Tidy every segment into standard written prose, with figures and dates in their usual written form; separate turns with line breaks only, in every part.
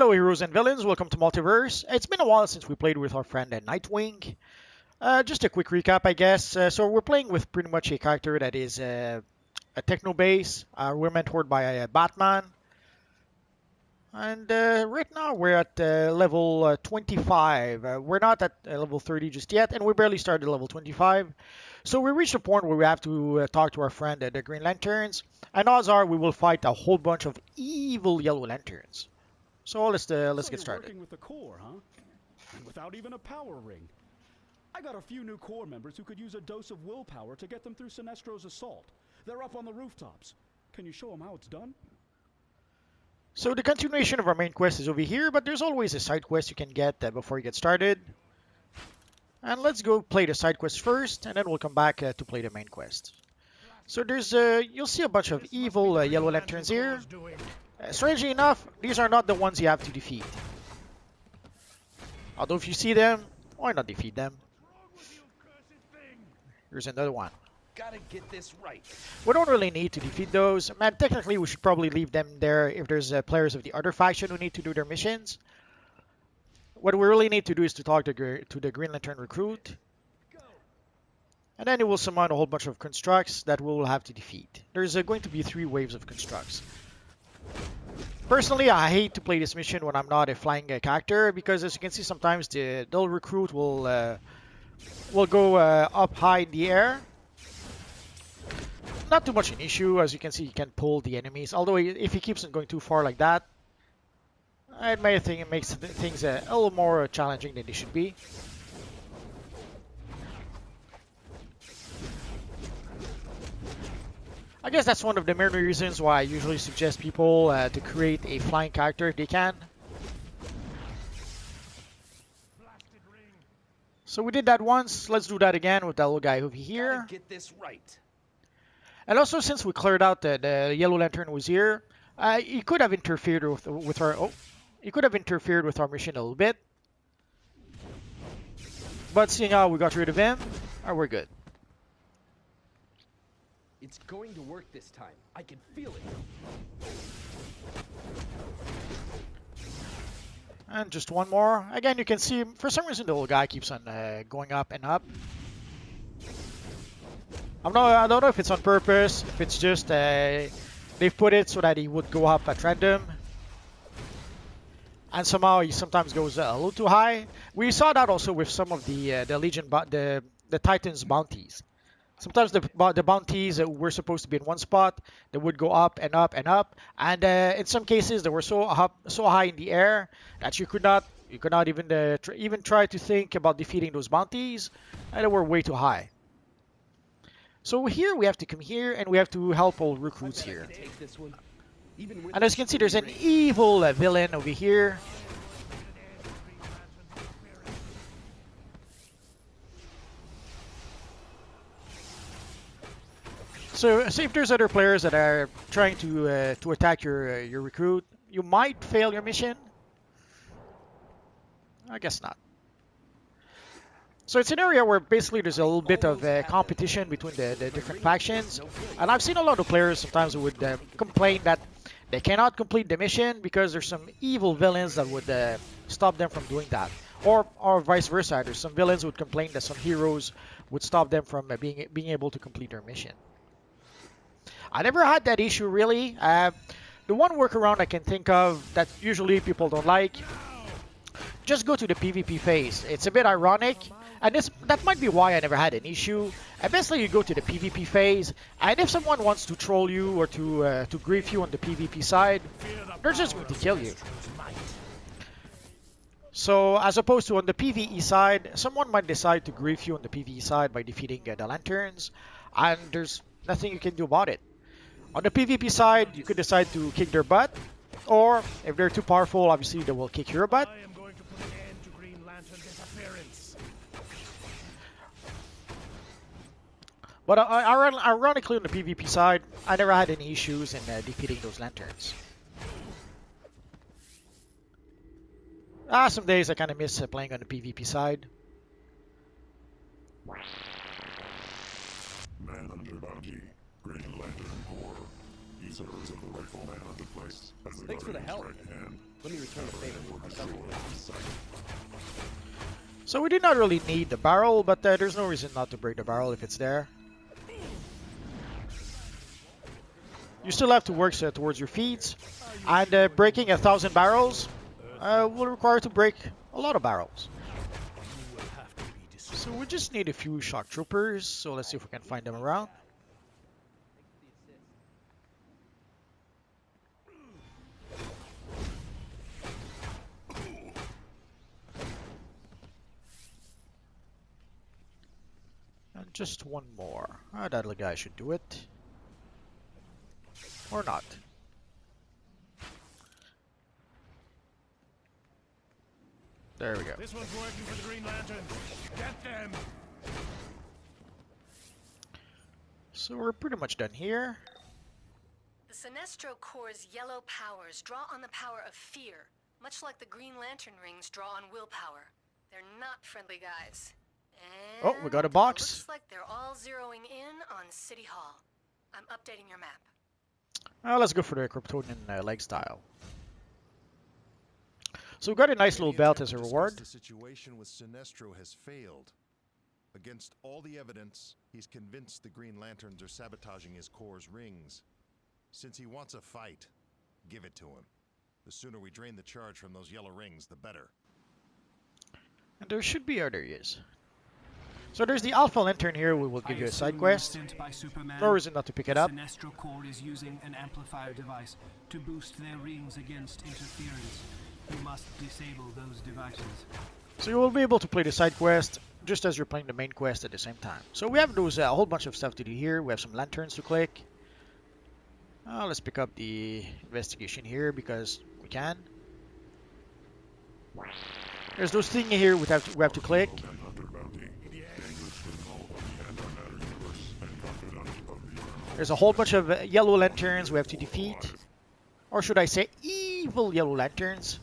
Hello heroes and villains, welcome to Multiverse. It's been a while since we played with our friend Nightwing. Just a quick recap, I guess. So we're playing with pretty much a character that is a techno base. We're mentored by Batman. And right now we're at level 25. We're not at level 30 just yet, and we barely started level 25. So we reached a point where we have to talk to our friend the Green Lanterns. And odds are we will fight a whole bunch of evil Yellow Lanterns. So let's get started.
Working with the core, huh? And without even a power ring. I got a few new core members who could use a dose of willpower to get them through Sinestro's assault. They're up on the rooftops. Can you show them how it's done?
So the continuation of our main quest is over here, but there's always a side quest you can get before you get started. And let's go play the side quest first, and then we'll come back to play the main quest. So there's you'll see a bunch of evil Yellow Lanterns here. Strangely enough, these are not the ones you have to defeat. Although if you see them, why not defeat them? Here's another one.
Gotta get this right.
We don't really need to defeat those. Man, technically we should probably leave them there if there's players of the other faction who need to do their missions. What we really need to do is to talk to the Green Lantern recruit. And then it will summon a whole bunch of constructs that we'll have to defeat. There's going to be 3 waves of constructs. Personally, I hate to play this mission when I'm not a flying character because, as you can see, sometimes the recruit will go up high in the air. Not too much an issue, as you can see, you can pull the enemies. Although if he keeps on going too far like that, it makes things a little more challenging than they should be. I guess that's one of the main reasons why I usually suggest people to create a flying character if they can. So we did that once. Let's do that again with that little guy over here.
Get this right.
And also, since we cleared out the Yellow Lantern was here, he could have interfered with our mission a little bit. But seeing how we got rid of him, we're good.
It's going to work this time. I can feel it.
And just one more. Again, you can see, for some reason, the little guy keeps on going up and up. I don't know if it's on purpose, if it's just they've put it so that he would go up at random. And somehow he sometimes goes a little too high. We saw that also with some of the Legion, the Titans bounties. Sometimes the bounties were supposed to be in one spot. They would go up and up and up, and in some cases they were so high in the air that you could not even try to think about defeating those bounties, and they were way too high. So here we have to come here and we have to help all recruits here. And as you can see, there's an evil villain over here. So if there's other players that are trying to attack your recruit, you might fail your mission. I guess not. So it's an area where basically there's a little bit of competition between the different factions, and I've seen a lot of players sometimes who would complain that they cannot complete the mission because there's some evil villains that would stop them from doing that, or vice versa. There's some villains who would complain that some heroes would stop them from being able to complete their mission. I never had that issue really. The one workaround I can think of that usually people don't like, just go to the PvP phase. It's a bit ironic, and that might be why I never had an issue. And basically you go to the PvP phase, and if someone wants to troll you or to grief you on the PvP side, they're just going to kill you. So as opposed to on the PvE side, someone might decide to grief you on the PvE side by defeating the Lanterns, and there's nothing you can do about it. On the PvP side, you could decide to kick their butt, or if they're too powerful, obviously they will kick your butt. But ironically, on the PvP side, I never had any issues in defeating those Lanterns. Some days I kind of miss playing on the PvP side.
Man under bounty, Green Lantern Corps. He serves as the rightful man of the place as the
Thanks for the help.
Guardian's right hand.
Let me return the favor for something.
So we did not really need the barrel, but there's no reason not to break the barrel if it's there. You still have to work towards your feeds, and breaking 1,000 barrels will require to break a lot of barrels. So we just need a few shock troopers, so let's see if we can find them around. And just one more. That little guy should do it. Or not. There we go.
This one's working for the Green Lantern. Get them!
So we're pretty much done here.
The Sinestro Corps' yellow powers draw on the power of fear, much like the Green Lantern rings draw on willpower. They're not friendly guys.
Oh, we got a
And
box.
Looks like they're all zeroing in on City Hall. I'm updating your map.
Let's go for the Kryptonian leg style. So we got a nice little belt as a reward.
The situation with Sinestro has failed. Against all the evidence, he's convinced the Green Lanterns are sabotaging his Corps' rings. Since he wants a fight, give it to him. The sooner we drain the charge from those yellow rings, the better.
And there should be other years. So there's the Alpha Lantern here. We will give you a side quest. No reason not to pick it up.
Sinestro Corps is using an amplifier device to boost their rings against interference. You must disable those devices.
So you will be able to play the side quest just as you're playing the main quest at the same time. So we have those a whole bunch of stuff to do here. We have some lanterns to click. Let's pick up the investigation here because we can. There's those things here we have to click. There's a whole bunch of yellow lanterns we have to defeat. Or should I say evil yellow lanterns.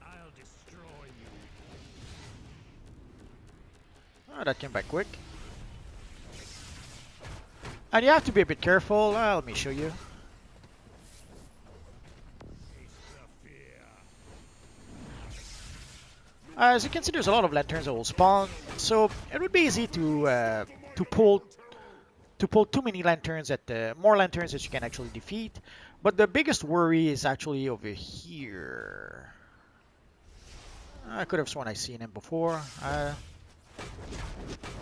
I'll destroy you.
Oh, that came back quick. And you have to be a bit careful. Let me show you. As you can see, there's a lot of lanterns that will spawn, so it would be easy to pull too many lanterns more lanterns that you can actually defeat. But the biggest worry is actually over here. I could have sworn I seen him before. Oh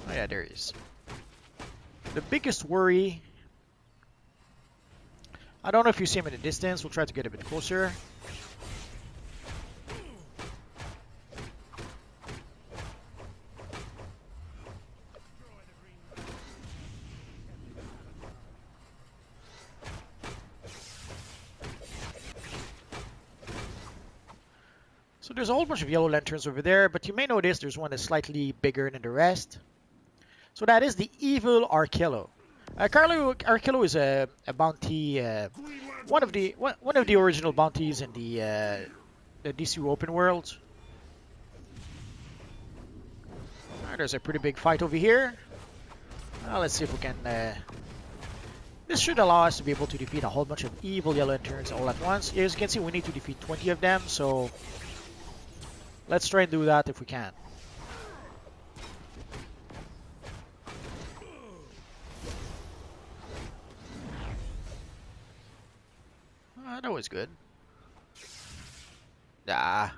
yeah, there he is. The biggest worry. I don't know if you see him in the distance. We'll try to get a bit closer. So there's a whole bunch of yellow lanterns over there, but you may notice there's one that's slightly bigger than the rest. So that is the EEViLLL Arkello. Arkello is a bounty, one of the original bounties in the DCUO open world. There's a pretty big fight over here. Let's see if we can. This should allow us to be able to defeat a whole bunch of evil yellow lanterns all at once. As you can see, we need to defeat 20 of them. So let's try and do that if we can. That was good. Ah.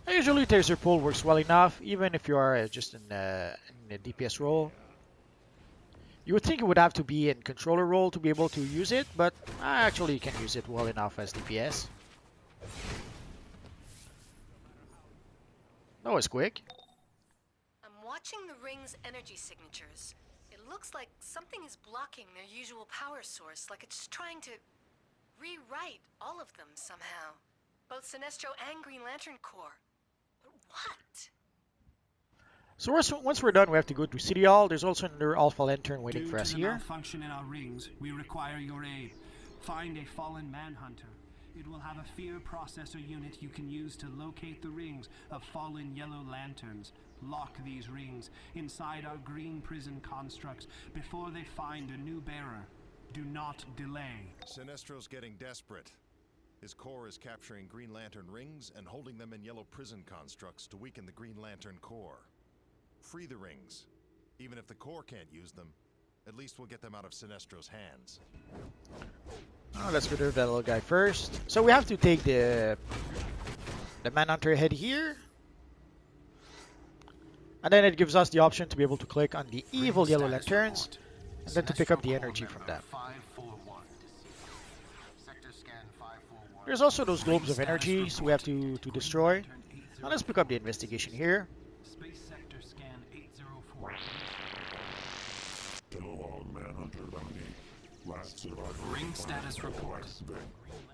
Usually taser pull works well enough, even if you are just in a DPS role. You would think it would have to be in controller role to be able to use it, but actually you can use it well enough as DPS. That was quick.
I'm watching the ring's energy signatures. It looks like something is blocking their usual power source, like it's trying to rewrite all of them somehow. Both Sinestro and Green Lantern Corps. But what?
So once we're done, we have to go to City Hall. There's also another Alpha Lantern waiting for us
Due to the
here.
malfunction in our rings, we require your aid. Find a fallen manhunter. It will have a fear processor unit you can use to locate the rings of fallen yellow lanterns. Lock these rings inside our green prison constructs before they find a new bearer. Do not delay.
Sinestro's getting desperate. His core is capturing Green Lantern rings and holding them in yellow prison constructs to weaken the Green Lantern core. Free the rings. Even if the core can't use them, at least we'll get them out of Sinestro's hands.
Oh, let's go to that little guy first. So we have to take the Manhunter head here. And then it gives us the option to be able to click on the evil yellow lanterns and then to pick up the energy from them. There's also those globes of energy, so we have to destroy. Now let's pick up the investigation here.
Space sector scan 804.
Kilowog Manhunter bounty. Last survivor.
Ring status report.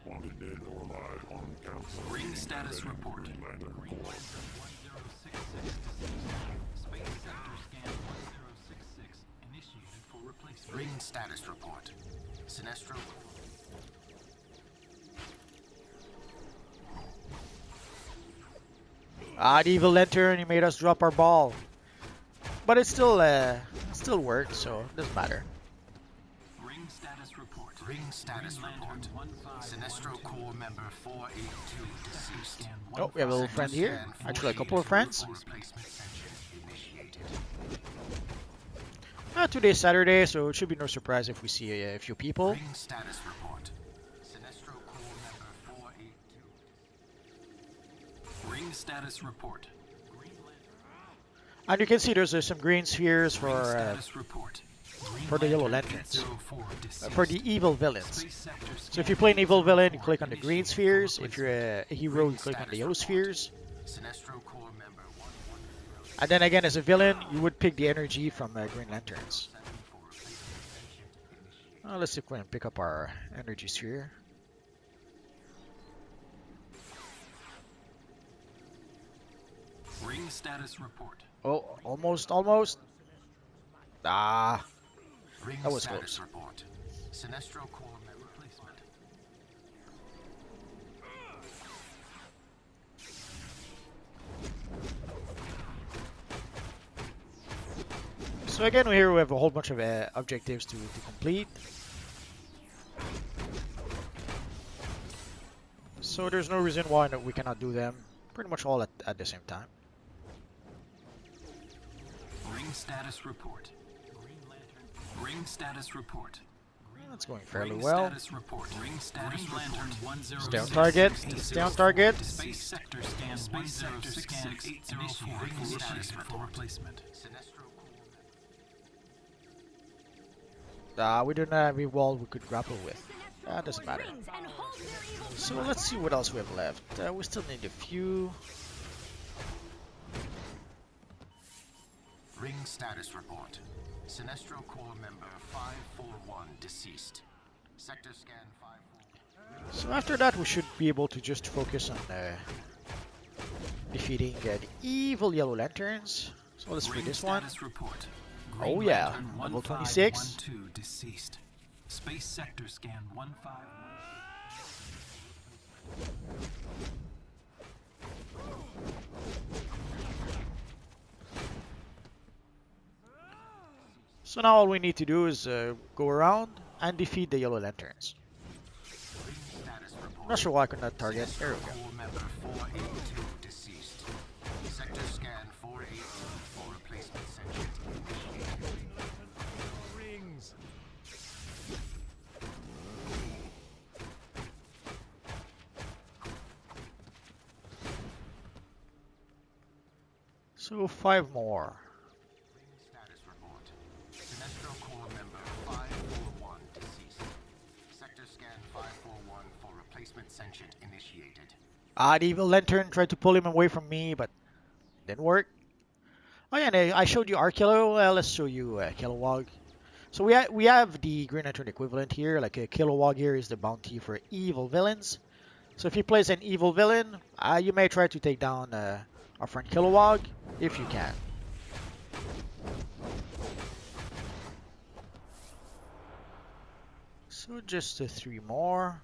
Wanted dead or alive on council.
Ring status report.
Green Lantern core.
1066. Space sector scan 1066. Initiated for replacement.
Ring status report. Sinestro.
Ah, the evil lantern, he made us drop our ball. But it still worked, so it doesn't matter.
Ring status report.
Ring status report.
1515.
Sinestro core member 482 deceased.
Oh, we have a little friend here. Actually, a couple of friends.
Replacement session initiated.
Today's Saturday, so it should be no surprise if we see a few people.
Ring status report. Sinestro core member 482.
Ring status report.
And you can see there's some green spheres
Ring
for
status report.
the yellow
Lantern
lanterns.
804 deceased.
For the evil villains.
Space sector
So if
scan
you play an evil villain, you click on the
initiated
green
for
spheres. If
replacement.
you're a hero, you click on the yellow spheres.
Sinestro core member 110.
And then again, as a villain, you would pick the energy from Green Lanterns. Let's see if we can pick up our energy sphere.
Ring status report.
Oh, almost. Ah,
Ring
that was
status
close.
report. Sinestro core member replacement.
So again, here we have a whole bunch of objectives to complete. So there's no reason why we cannot do them pretty much all at the same time.
Ring status report. Ring status report.
That's going fairly
Ring
well.
status report. Ring status report. 106.
Stay on target. Stay on target.
Space sector scan. Space sector scan 804. Ring status for replacement.
Sinestro core
We do not have a wall we could grapple with. That doesn't matter. So let's see what else we have left. We still need a few.
Ring status report. Sinestro core member 541 deceased. Sector scan 541.
So after that, we should be able to just focus on defeating the evil yellow lanterns. So let's read this one.
Status report.
Oh
Green
yeah,
Lantern
level 26.
1512 deceased. Space sector scan 15.
So now all we need to do is go around and defeat the yellow lanterns.
Ring status report.
I'm not sure why I could not target. There we go.
Core member 482 deceased. Sector scan 482 for replacement session initiated.
Rings.
So 5 more.
Status report. Sinestro core member 541 deceased. Sector scan 541 for replacement sentient initiated.
The evil lantern tried to pull him away from me, but didn't work. Oh yeah, and I showed you Archilo. Well, let's show you Kilowog. So we have the Green Lantern equivalent here. Like Kilowog here is the bounty for evil villains. So if he plays an evil villain, you may try to take down our friend Kilowog if you can. So just 3 more.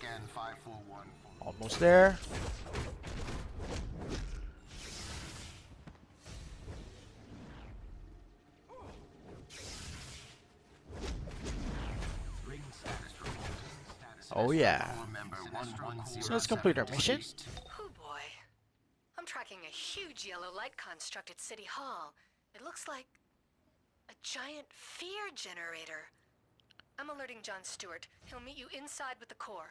scan 541.
Almost there.
Ring status report.
Oh yeah.
Core member 110.
So let's complete our mission.
Oh boy. I'm tracking a huge yellow light construct at City Hall. It looks like a giant fear generator. I'm alerting John Stewart. He'll meet you inside with the core.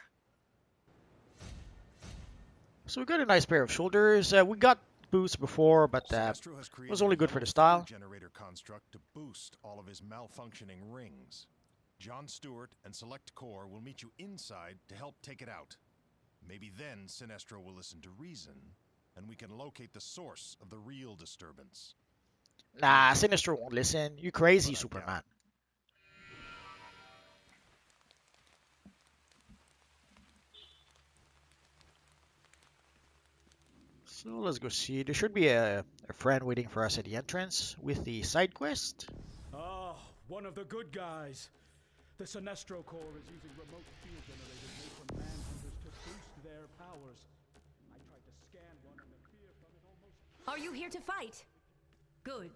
So we got a nice pair of shoulders. We got boosts before, but
Sinestro has
was only good for the
created a
style.
fear generator construct to boost all of his malfunctioning rings. John Stewart and Select Core will meet you inside to help take it out. Maybe then Sinestro will listen to reason, and we can locate the source of the real disturbance.
Nah, Sinestro won't listen. You crazy, Superman. So let's go see. There should be a friend waiting for us at the entrance with the side quest.
Ah, one of the good guys. The Sinestro Corps is using remote field generators made from manhunters to boost their powers. I tried to scan one and the fear from it almost...
Are you here to fight? Good.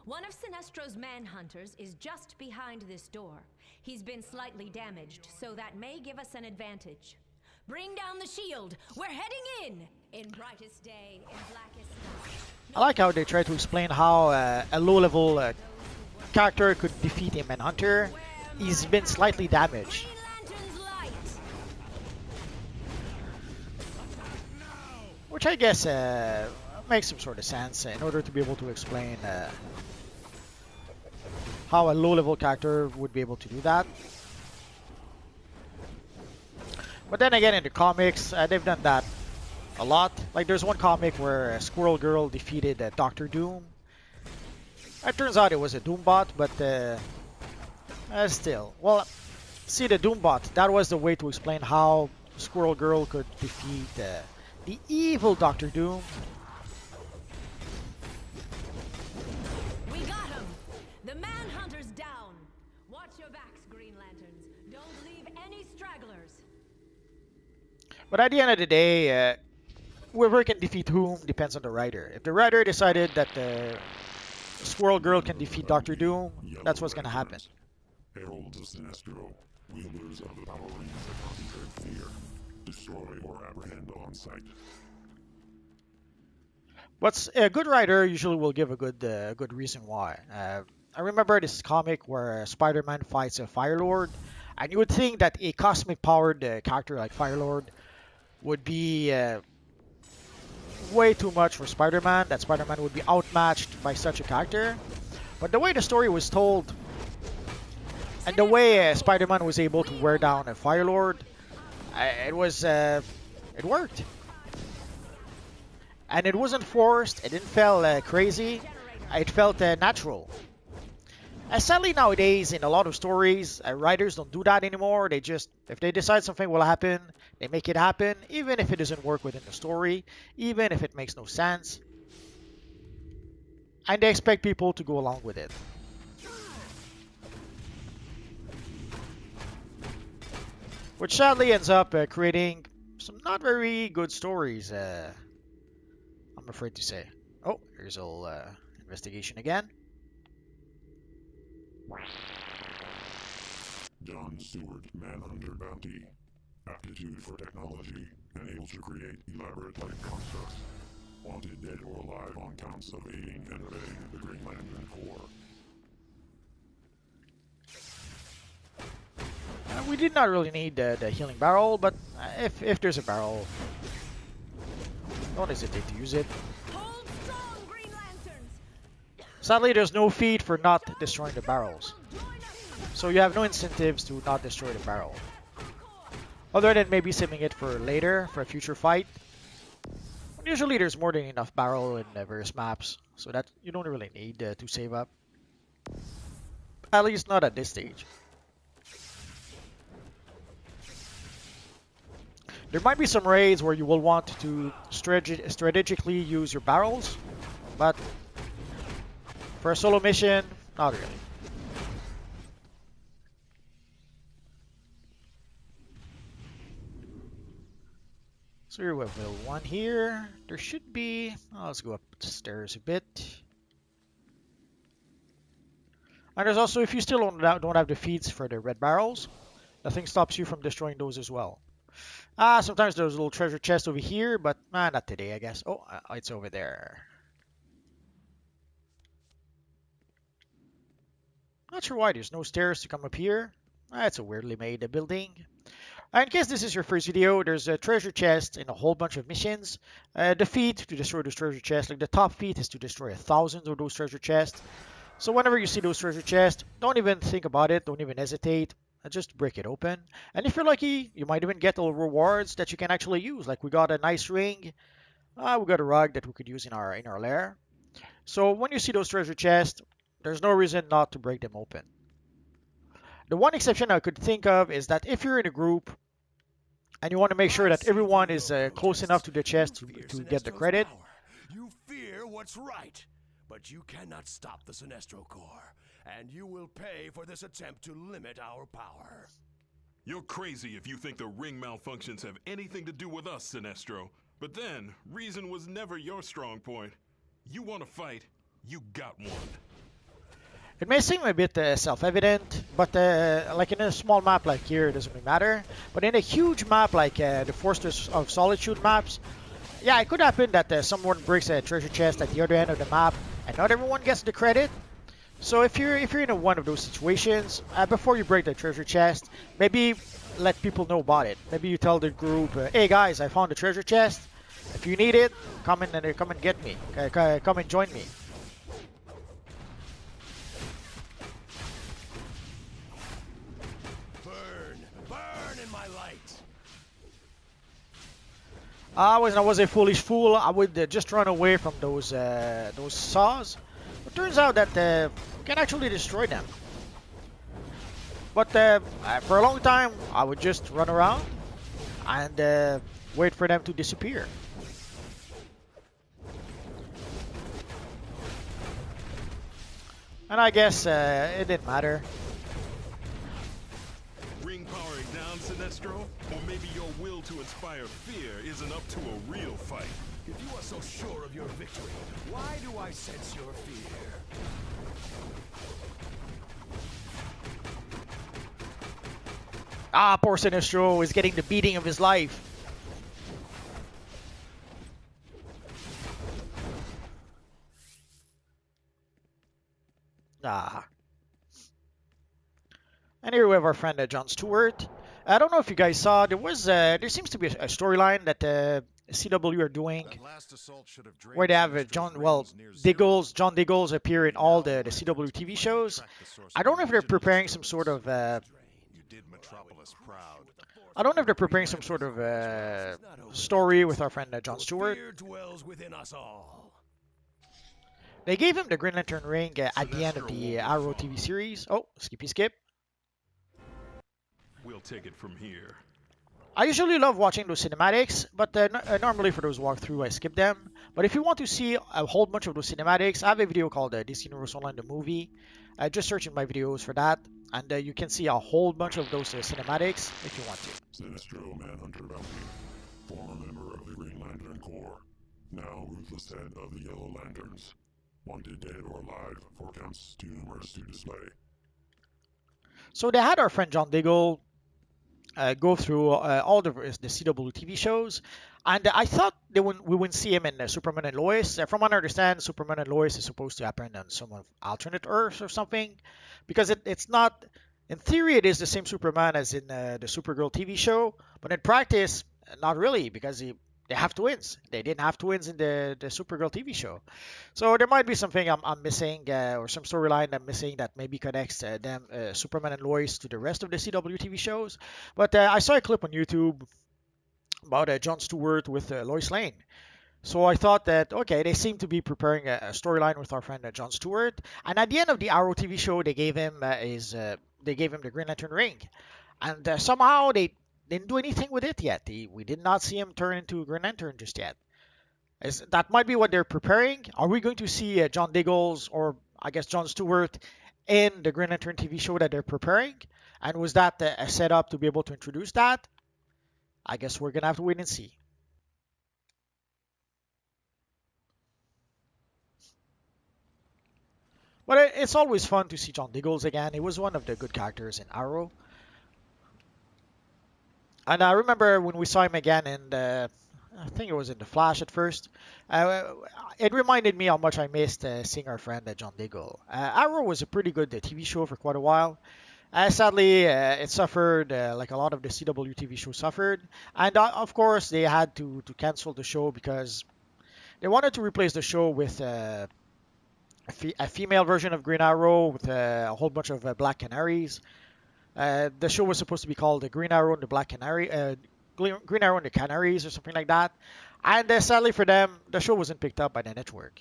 One of Sinestro's manhunters is just behind this door. He's been slightly damaged, so that may give us an advantage. Bring down the shield. We're heading in brightest day, in blackest night.
I like how they try to explain how a low-level character could defeat a manhunter. He's been slightly damaged.
Green Lantern's light.
Which I guess makes some sort of sense in order to be able to explain how a low-level character would be able to do that. But then again, in the comics, they've done that a lot. Like, there's one comic where Squirrel Girl defeated Doctor Doom. It turns out it was a Doombot, but still. Well, see, the Doombot, that was the way to explain how Squirrel Girl could defeat the evil Doctor Doom.
We got him. The manhunter's down. Watch your backs, Green Lanterns. Don't leave any stragglers.
But at the end of the day, whoever can defeat whom depends on the writer. If the writer decided that Squirrel Girl can defeat Doctor Doom, that's what's going to happen.
Heralds of Sinestro, wielders of the power rings that concentrate fear, destroy or apprehend on sight.
But a good writer usually will give a good reason why. I remember this comic where Spider-Man fights a Fire Lord, and you would think that a cosmic-powered character like Fire Lord would be way too much for Spider-Man, that Spider-Man would be outmatched by such a character. But the way the story was told, and the way Spider-Man was able to wear down a Fire Lord, it worked. And it wasn't forced, it didn't feel crazy, it felt natural. Sadly nowadays, in a lot of stories, writers don't do that anymore. They just, if they decide something will happen, they make it happen, even if it doesn't work within the story, even if it makes no sense. And they expect people to go along with it. Which sadly ends up creating some not very good stories, I'm afraid to say. Oh, here's a little investigation again.
John Stewart, Manhunter Bounty. Aptitude for technology and able to create elaborate light constructs. Wanted dead or alive on counts of aiding and abetting the Green Lantern Corps.
We did not really need the healing barrel, but if there's a barrel, don't hesitate to use it.
Hold strong, Green Lanterns.
Sadly, there's no feed for not destroying the barrels. So you have no incentives to not destroy the barrel. Other than maybe saving it for later, for a future fight. Usually there's more than enough barrel in various maps, so that you don't really need to save up. At least not at this stage. There might be some raids where you will want to strategically use your barrels, but for a solo mission, not really. So here we have level 1 here. There should be... Oh, let's go up the stairs a bit. And there's also, if you still don't have the feeds for the red barrels, nothing stops you from destroying those as well. Sometimes there's a little treasure chest over here, but not today, I guess. Oh, it's over there. Not sure why there's no stairs to come up here. It's a weirdly made building. In case this is your first video, there's a treasure chest and a whole bunch of missions. The feat to destroy those treasure chests, like the top feat is to destroy 1,000 of those treasure chests. So whenever you see those treasure chests, don't even think about it, don't even hesitate. Just break it open. And if you're lucky, you might even get little rewards that you can actually use. Like we got a nice ring. We got a rug that we could use in our lair. So when you see those treasure chests, there's no reason not to break them open. The one exception I could think of is that if you're in a group and you want to make sure that everyone is close enough to the chest to get the credit.
You fear what's right, but you cannot stop the Sinestro Corps, and you will pay for this attempt to limit our power.
You're crazy if you think the ring malfunctions have anything to do with us, Sinestro. But then, reason was never your strong point. You want to fight, you got one.
It may seem a bit self-evident, but like in a small map like here, it doesn't really matter. But in a huge map like the Fortress of Solitude maps, yeah, it could happen that someone breaks a treasure chest at the other end of the map, and not everyone gets the credit. So if you're in one of those situations, before you break the treasure chest, maybe let people know about it. Maybe you tell the group, "Hey guys, I found the treasure chest. If you need it, come and get me. Come and join me." When I was a foolish fool, I would just run away from those saws. It turns out that you can actually destroy them. But for a long time, I would just run around and wait for them to disappear. And I guess it didn't matter.
Ring powering down, Sinestro? Or maybe your will to inspire fear isn't up to a real fight.
If you are so sure of your victory, why do I sense your fear?
Poor Sinestro is getting the beating of his life. And here we have our friend John Stewart. I don't know if you guys saw, there seems to be a storyline that CW are doing where they have John Diggles appear in all the CW TV shows. I don't know if they're preparing some sort of story with our friend John Stewart. They gave him the Green Lantern ring at the end of the Arrow TV series. Oh, skippy skip.
We'll take it from here.
I usually love watching those cinematics, but normally for those walkthrough I skip them. But if you want to see a whole bunch of those cinematics, I have a video called DCUO Online the Movie. Just search in my videos for that, and you can see a whole bunch of those cinematics if you want to.
Sinestro Manhunter Bounty, former member of the Green Lantern Corps, now ruthless head of the Yellow Lanterns. Wanted dead or alive for counts too numerous to display.
So they had our friend John Diggle go through all the CW TV shows, and I thought we wouldn't see him in Superman and Lois. From what I understand, Superman and Lois is supposed to happen on some alternate Earth or something, because it's not. In theory, it is the same Superman as in the Supergirl TV show, but in practice, not really, because they have twins. They didn't have twins in the Supergirl TV show. So there might be something I'm missing, or some storyline I'm missing that maybe connects them, Superman and Lois, to the rest of the CW TV shows. But I saw a clip on YouTube about John Stewart with Lois Lane. So I thought that, okay, they seem to be preparing a storyline with our friend John Stewart. And at the end of the Arrow TV show, they gave him the Green Lantern ring. And somehow they didn't do anything with it yet. We did not see him turn into a Green Lantern just yet. That might be what they're preparing. Are we going to see John Diggles, or I guess John Stewart, in the Green Lantern TV show that they're preparing? And was that a setup to be able to introduce that? I guess we're going to have to wait and see. But it's always fun to see John Diggles again. He was one of the good characters in Arrow. And I remember when we saw him again in the, I think it was in The Flash at first. Uh, it reminded me how much I missed seeing our friend John Diggle. Arrow was a pretty good TV show for quite a while. Sadly, it suffered like a lot of the CW TV shows suffered, and of course they had to cancel the show because they wanted to replace the show with a female version of Green Arrow with a whole bunch of Black Canaries. The show was supposed to be called the Green Arrow and the Black Canary, Green Arrow and the Canaries or something like that. And sadly for them, the show wasn't picked up by the network,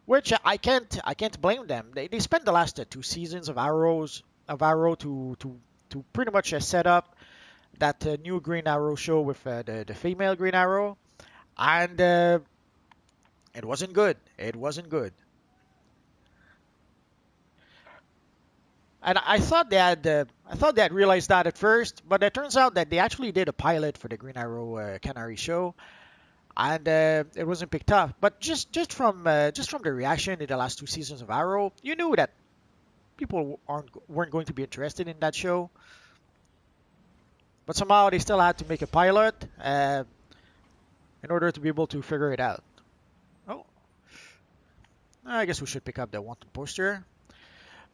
which I can't blame them. They spent the last 2 seasons of Arrow to pretty much set up that new Green Arrow show with the female Green Arrow, and it wasn't good. It wasn't good. And I thought they had realized that at first, but it turns out that they actually did a pilot for the Green Arrow Canary show, and it wasn't picked up. But just from the reaction in the last 2 seasons of Arrow, you knew that people weren't going to be interested in that show. But somehow they still had to make a pilot in order to be able to figure it out. Oh, I guess we should pick up the wanted poster.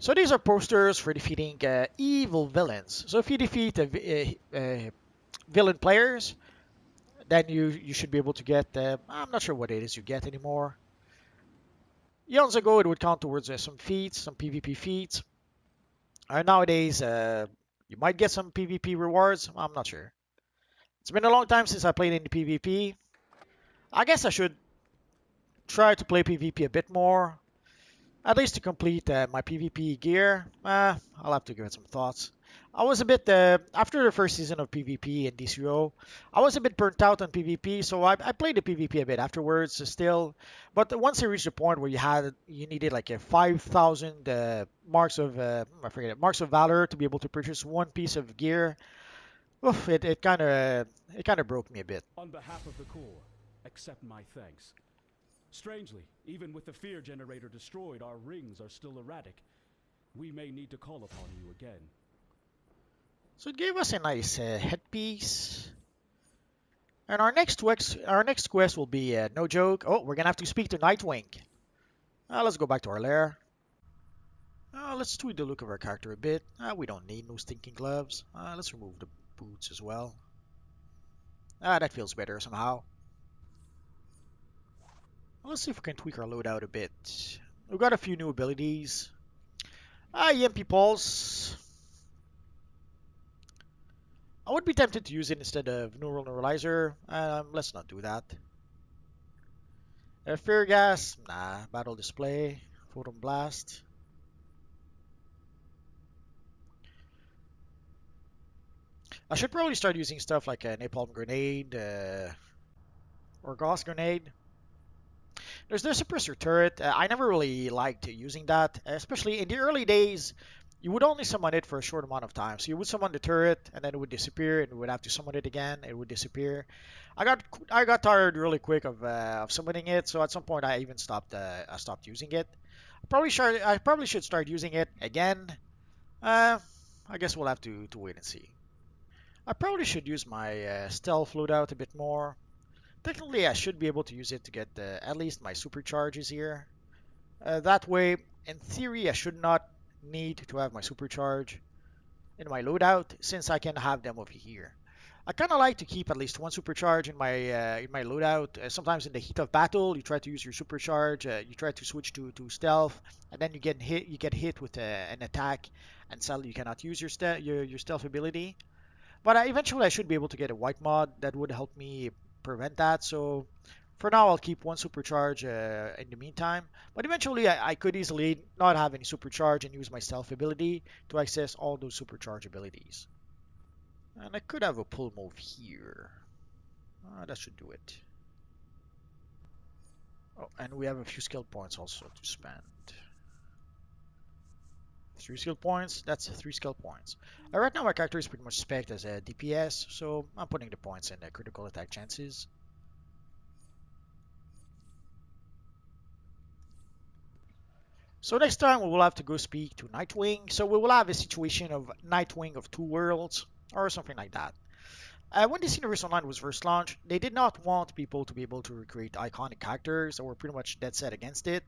So these are posters for defeating evil villains. So if you defeat villain players, then you should be able to get. I'm not sure what it is you get anymore. Eons ago, it would count towards some feats, some PvP feats. Nowadays, you might get some PvP rewards. I'm not sure. It's been a long time since I played any PvP. I guess I should try to play PvP a bit more. At least to complete my PvP gear. I'll have to give it some thoughts. I was a bit, after the first season of PvP in DCUO, I was a bit burnt out on PvP, so I played the PvP a bit afterwards still. But once I reached the point where you needed like a 5,000 marks of, I forget it, marks of valor to be able to purchase one piece of gear, oof, it kind of broke me a bit.
On behalf of the Corps, accept my thanks. Strangely, even with the fear generator destroyed, our rings are still erratic. We may need to call upon you again.
So it gave us a nice headpiece. And our next quest will be no joke. Oh, we're gonna have to speak to Nightwing. Let's go back to our lair. Let's tweak the look of our character a bit. We don't need no stinking gloves. Let's remove the boots as well. That feels better somehow. Let's see if we can tweak our loadout a bit. We've got a few new abilities. EMP Pulse. I would be tempted to use it instead of Neural Neuralizer. Let's not do that. Fear Gas. Nah. Battle Display. Photon Blast. I should probably start using stuff like a Napalm Grenade or Gauss Grenade. There's the suppressor turret. I never really liked using that, especially in the early days. You would only summon it for a short amount of time. So you would summon the turret, and then it would disappear, and you would have to summon it again. It would disappear. I got tired really quick of summoning it. So at some point, I even stopped. I stopped using it. I probably should start using it again. I guess we'll have to wait and see. I probably should use my stealth loadout a bit more. Technically, I should be able to use it to get at least my supercharges here. That way, in theory, I should not need to have my supercharge in my loadout since I can have them over here. I kind of like to keep at least one supercharge in my loadout. Sometimes in the heat of battle, you try to use your supercharge. You try to switch to stealth, and then you get hit. You get hit with an attack, and suddenly you cannot use your stealth ability. But eventually, I should be able to get a white mod that would help me prevent that. So for now, I'll keep one supercharge in the meantime. But eventually, I could easily not have any supercharge and use my stealth ability to access all those supercharge abilities. And I could have a pull move here. That should do it. Oh, and we have a few skill points also to spend. 3 skill points, that's 3 skill points. Right now my character is pretty much spec'd as a DPS, so I'm putting the points in the critical attack chances. So next time we will have to go speak to Nightwing. So we will have a situation of Nightwing of two worlds or something like that. When this Universe Online was first launched, they did not want people to be able to recreate iconic characters, or were pretty much dead set against it.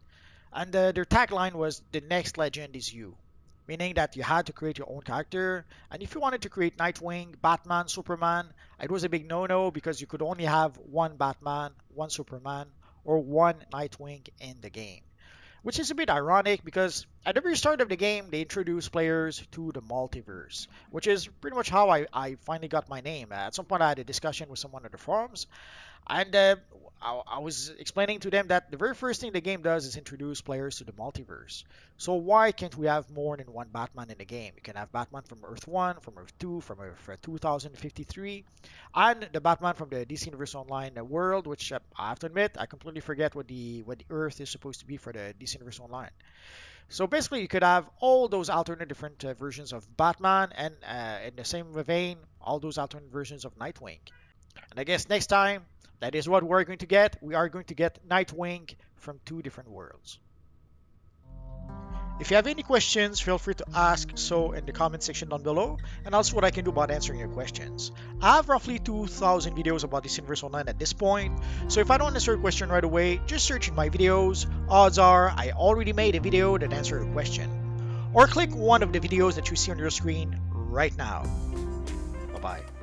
And their tagline was "The next legend is you," meaning that you had to create your own character. And if you wanted to create Nightwing, Batman, Superman, it was a big no-no because you could only have one Batman, one Superman, or one Nightwing in the game. Which is a bit ironic because at the very start of the game, they introduced players to the multiverse, which is pretty much how I finally got my name. At some point, I had a discussion with someone on the forums, and I was explaining to them that the very first thing the game does is introduce players to the multiverse. So why can't we have more than one Batman in the game? You can have Batman from Earth 1, from Earth 2, from Earth 2053, and the Batman from the DC Universe Online world, which I have to admit, I completely forget what the Earth is supposed to be for the DC Universe Online. So basically, you could have all those alternate different versions of Batman, and in the same vein, all those alternate versions of Nightwing. And I guess next time, that is what we're going to get. We are going to get Nightwing from two different worlds. If you have any questions, feel free to ask so in the comment section down below, and I'll see what I can do about answering your questions. I have roughly 2,000 videos about this Universe Online at this point, so if I don't answer a question right away, just search in my videos. Odds are I already made a video that answered a question. Or click one of the videos that you see on your screen right now. Bye-bye.